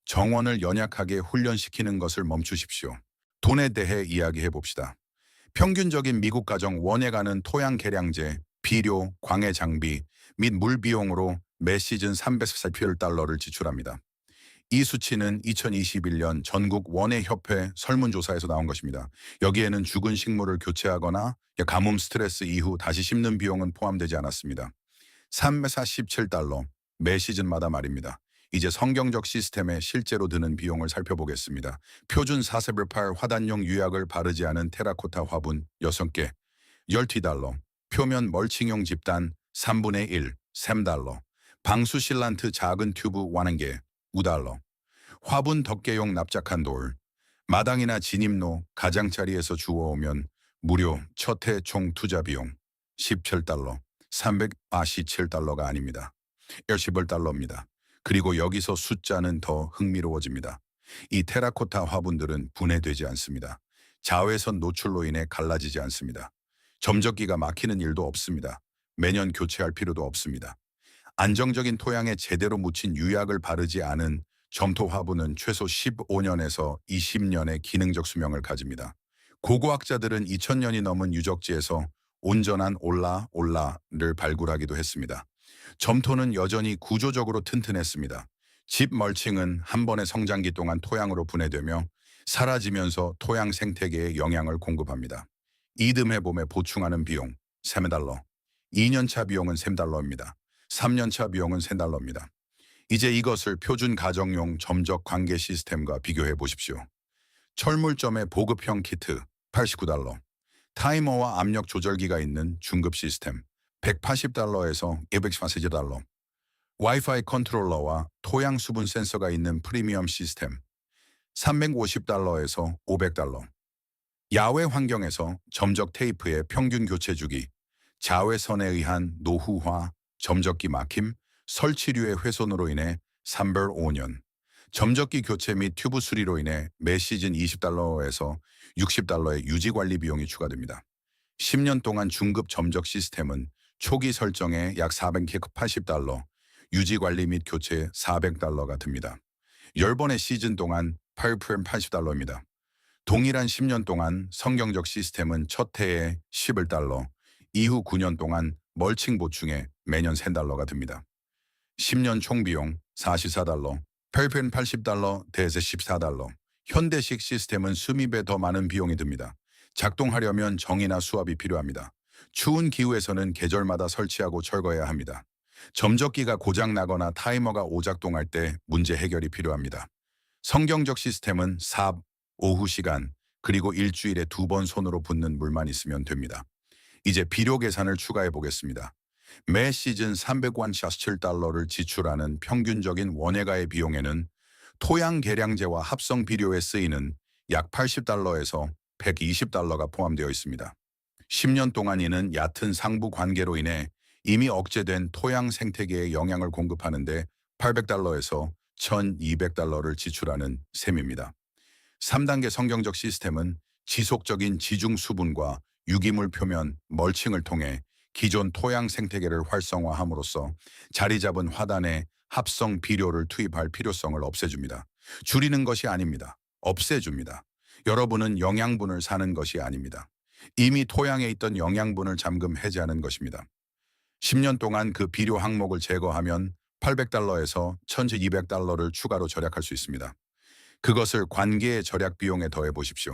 정원을 연약하게 훈련시키는 것을 멈추십시오. 돈에 대해 이야기해 봅시다. 평균적인 미국 가정 원예 가는 토양 개량제, 비료, 광해 장비 및 물 비용으로 매 시즌 $348를 지출합니다. 이 수치는 2021년 전국 원예협회 설문조사에서 나온 것입니다. 여기에는 죽은 식물을 교체하거나 가뭄 스트레스 이후 다시 심는 비용은 포함되지 않았습니다. $347 매 시즌마다 말입니다. 이제 성경적 시스템에 실제로 드는 비용을 살펴보겠습니다. 표준 408 화단용 유약을 바르지 않은 테라코타 화분 6개, $10. 표면 멀칭용 집단 3분의 1, $3. 방수 실란트 작은 튜브 1개, $5. 화분 덮개용 납작한 돌, 마당이나 진입로, 가장자리에서 주워오면 무료 첫해 총 투자 비용 $17, $347가 아닙니다. $11입니다. 그리고 여기서 숫자는 더 흥미로워집니다. 이 테라코타 화분들은 분해되지 않습니다. 자외선 노출로 인해 갈라지지 않습니다. 점적기가 막히는 일도 없습니다. 매년 교체할 필요도 없습니다. 안정적인 토양에 제대로 묻힌 유약을 바르지 않은 점토 화분은 최소 15년에서 20년의 기능적 수명을 가집니다. 고고학자들은 2000년이 넘은 유적지에서 온전한 올라를 발굴하기도 했습니다. 점토는 여전히 구조적으로 튼튼했습니다. 집 멀칭은 한 번의 성장기 동안 토양으로 분해되며 사라지면서 토양 생태계에 영향을 공급합니다. 이듬해 봄에 보충하는 비용 $3. 2년차 비용은 $3입니다. 3년차 비용은 $3입니다. 이제 이것을 표준 가정용 점적 관계 시스템과 비교해 보십시오. 철물점의 보급형 키트 $89, 타이머와 압력 조절기가 있는 중급 시스템 $180에서 $240, 와이파이 컨트롤러와 토양 수분 센서가 있는 프리미엄 시스템 $350에서 $500, 야외 환경에서 점적 테이프의 평균 교체 주기, 자외선에 의한 노후화, 점적기 막힘, 설치류의 훼손으로 인해 305년, 점적기 교체 및 튜브 수리로 인해 매 시즌 $20에서 $60의 유지관리 비용이 추가됩니다. 10년 동안 중급 점적 시스템은 초기 설정에 약 $480, 유지관리 및 교체 $400가 듭니다. 10번의 시즌 동안 $880입니다. 동일한 10년 동안 성경적 시스템은 첫 해에 $11, 이후 9년 동안 멀칭 보충에 매년 3달러가 듭니다. 10년 총비용 44달러, 별편 80달러, 대세 14달러. 현대식 시스템은 수미 배 더 많은 비용이 듭니다. 작동하려면 정이나 수압이 필요합니다. 추운 기후에서는 계절마다 설치하고 철거해야 합니다. 점적기가 고장 나거나 타이머가 오작동할 때 문제 해결이 필요합니다. 성경적 시스템은 삽, 오후 시간, 그리고 일주일에 2번 손으로 붓는 물만 있으면 됩니다. 이제 비료 계산을 추가해 보겠습니다. 매 시즌 300원+7달러를 지출하는 평균적인 원예가의 비용에는 토양 계량제와 합성 비료에 쓰이는 약 80달러에서 120달러가 포함되어 있습니다. 10년 동안 이는 얕은 상부 관계로 인해 이미 억제된 토양 생태계에 영향을 공급하는데 800달러에서 1200달러를 지출하는 셈입니다. 3단계 성경적 시스템은 지속적인 지중 수분과 유기물 표면 멀칭을 통해 기존 토양 생태계를 활성화함으로써 자리 잡은 화단에 합성 비료를 투입할 필요성을 없애줍니다. 줄이는 것이 아닙니다. 없애줍니다. 여러분은 영양분을 사는 것이 아닙니다. 이미 토양에 있던 영양분을 잠금 해제하는 것입니다. 10년 동안 그 비료 항목을 제거하면 800달러에서 1200달러를 추가로 절약할 수 있습니다. 그것을 관계의 절약 비용에 더해 보십시오.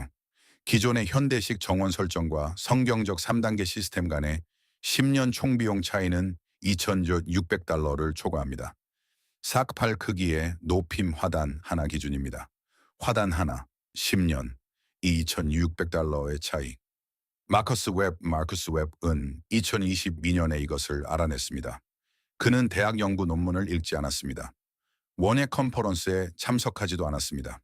기존의 현대식 정원 설정과 성경적 3단계 시스템 간의 10년 총비용 차이는 2,600달러를 초과합니다. 삭팔 크기의 높임 화단 하나 기준입니다. 화단 하나, 10년, 2,600달러의 차이. 마커스 웹은 2022년에 이것을 알아냈습니다. 그는 대학 연구 논문을 읽지 않았습니다. 원예 컨퍼런스에 참석하지도 않았습니다.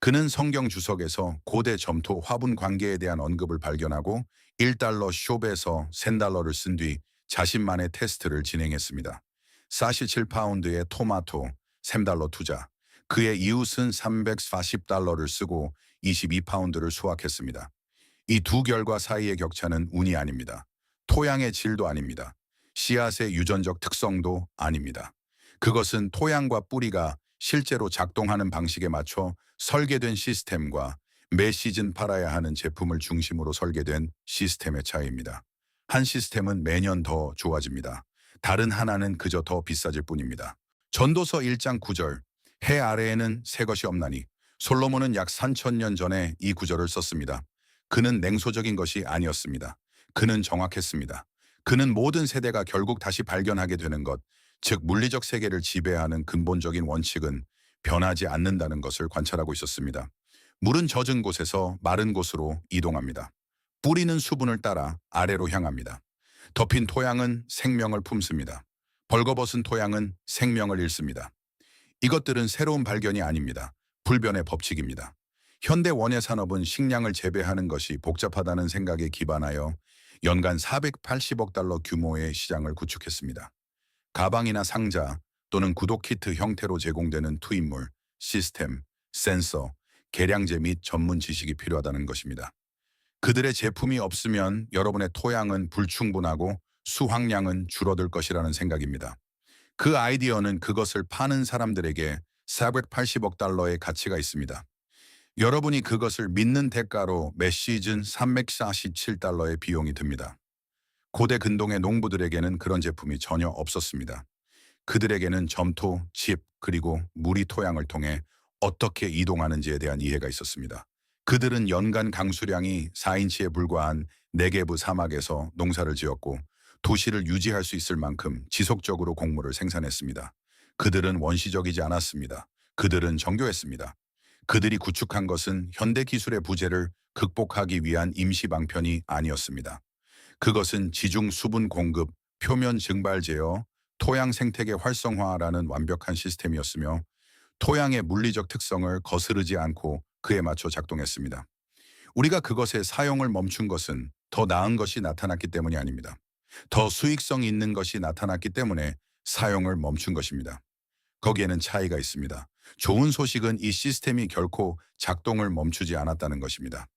그는 성경 주석에서 고대 점토 화분 관계에 대한 언급을 발견하고 1달러 숍에서 3달러를 쓴 뒤 자신만의 테스트를 진행했습니다. 47파운드의 토마토 3달러 투자. 그의 이웃은 340달러를 쓰고 22파운드를 수확했습니다. 이 두 결과 사이의 격차는 운이 아닙니다. 토양의 질도 아닙니다. 씨앗의 유전적 특성도 아닙니다. 그것은 토양과 뿌리가 실제로 작동하는 방식에 맞춰 설계된 시스템과 매 시즌 팔아야 하는 제품을 중심으로 설계된 시스템의 차이입니다. 한 시스템은 매년 더 좋아집니다. 다른 하나는 그저 더 비싸질 뿐입니다. 전도서 1장 9절, 해 아래에는 새 것이 없나니. 솔로몬은 약 3000년 전에 이 구절을 썼습니다. 그는 냉소적인 것이 아니었습니다. 그는 정확했습니다. 그는 모든 세대가 결국 다시 발견하게 되는 것, 즉 물리적 세계를 지배하는 근본적인 원칙은 변하지 않는다는 것을 관찰하고 있었습니다. 물은 젖은 곳에서 마른 곳으로 이동합니다. 뿌리는 수분을 따라 아래로 향합니다. 덮인 토양은 생명을 품습니다. 벌거벗은 토양은 생명을 잃습니다. 이것들은 새로운 발견이 아닙니다. 불변의 법칙입니다. 현대 원예 산업은 식량을 재배하는 것이 복잡하다는 생각에 기반하여 연간 480억 달러 규모의 시장을 구축했습니다. 가방이나 상자 또는 구독 키트 형태로 제공되는 투입물, 시스템, 센서, 계량제 및 전문 지식이 필요하다는 것입니다. 그들의 제품이 없으면 여러분의 토양은 불충분하고 수확량은 줄어들 것이라는 생각입니다. 그 아이디어는 그것을 파는 사람들에게 480억 달러의 가치가 있습니다. 여러분이 그것을 믿는 대가로 매 시즌 347달러의 비용이 듭니다. 고대 근동의 농부들에게는 그런 제품이 전혀 없었습니다. 그들에게는 점토, 집, 그리고 물이 토양을 통해 어떻게 이동하는지에 대한 이해가 있었습니다. 그들은 연간 강수량이 4인치에 불과한 네게브 사막에서 농사를 지었고 도시를 유지할 수 있을 만큼 지속적으로 곡물을 생산했습니다. 그들은 원시적이지 않았습니다. 그들은 정교했습니다. 그들이 구축한 것은 현대 기술의 부재를 극복하기 위한 임시 방편이 아니었습니다. 그것은 지중 수분 공급, 표면 증발 제어, 토양 생태계 활성화라는 완벽한 시스템이었으며 토양의 물리적 특성을 거스르지 않고 그에 맞춰 작동했습니다. 우리가 그것의 사용을 멈춘 것은 더 나은 것이 나타났기 때문이 아닙니다. 더 수익성 있는 것이 나타났기 때문에 사용을 멈춘 것입니다. 거기에는 차이가 있습니다. 좋은 소식은 이 시스템이 결코 작동을 멈추지 않았다는 것입니다.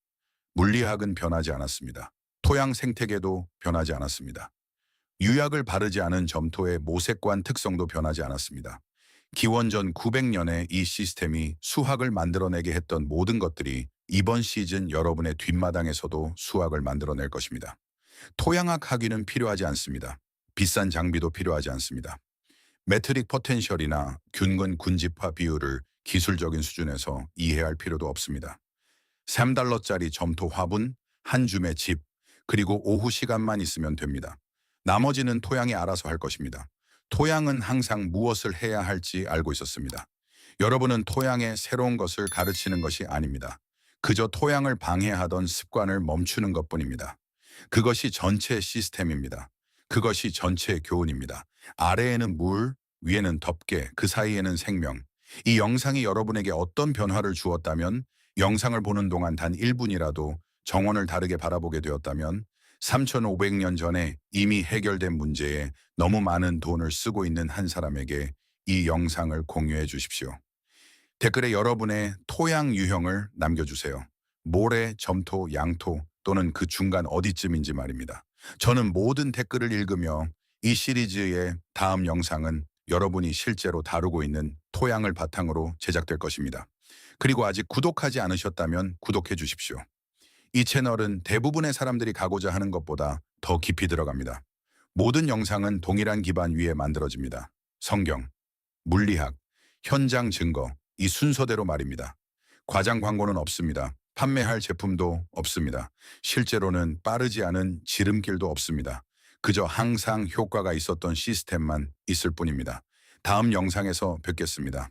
물리학은 변하지 않았습니다. 토양 생태계도 변하지 않았습니다. 유약을 바르지 않은 점토의 모색관 특성도 변하지 않았습니다. 기원전 900년에 이 시스템이 수확을 만들어내게 했던 모든 것들이 이번 시즌 여러분의 뒷마당에서도 수확을 만들어낼 것입니다. 토양학 학위는 필요하지 않습니다. 비싼 장비도 필요하지 않습니다. 매트릭 포텐셜이나 균근 군집화 비율을 기술적인 수준에서 이해할 필요도 없습니다. 3달러짜리 점토 화분, 한 줌의 집, 그리고 오후 시간만 있으면 됩니다. 나머지는 토양이 알아서 할 것입니다. 토양은 항상 무엇을 해야 할지 알고 있었습니다. 여러분은 토양에 새로운 것을 가르치는 것이 아닙니다. 그저 토양을 방해하던 습관을 멈추는 것뿐입니다. 그것이 전체 시스템입니다. 그것이 전체 교훈입니다. 아래에는 물, 위에는 덮개, 그 사이에는 생명. 이 영상이 여러분에게 어떤 변화를 주었다면, 영상을 보는 동안 단 1분이라도 정원을 다르게 바라보게 되었다면, 3,500년 전에 이미 해결된 문제에 너무 많은 돈을 쓰고 있는 한 사람에게 이 영상을 공유해 주십시오. 댓글에 여러분의 토양 유형을 남겨주세요. 모래, 점토, 양토 또는 그 중간 어디쯤인지 말입니다. 저는 모든 댓글을 읽으며 이 시리즈의 다음 영상은 여러분이 실제로 다루고 있는 토양을 바탕으로 제작될 것입니다. 그리고 아직 구독하지 않으셨다면 구독해 주십시오. 이 채널은 대부분의 사람들이 가고자 하는 것보다 더 깊이 들어갑니다. 모든 영상은 동일한 기반 위에 만들어집니다. 성경, 물리학, 현장 증거, 이 순서대로 말입니다. 과장 광고는 없습니다. 판매할 제품도 없습니다. 실제로는 빠르지 않은 지름길도 없습니다. 그저 항상 효과가 있었던 시스템만 있을 뿐입니다. 다음 영상에서 뵙겠습니다.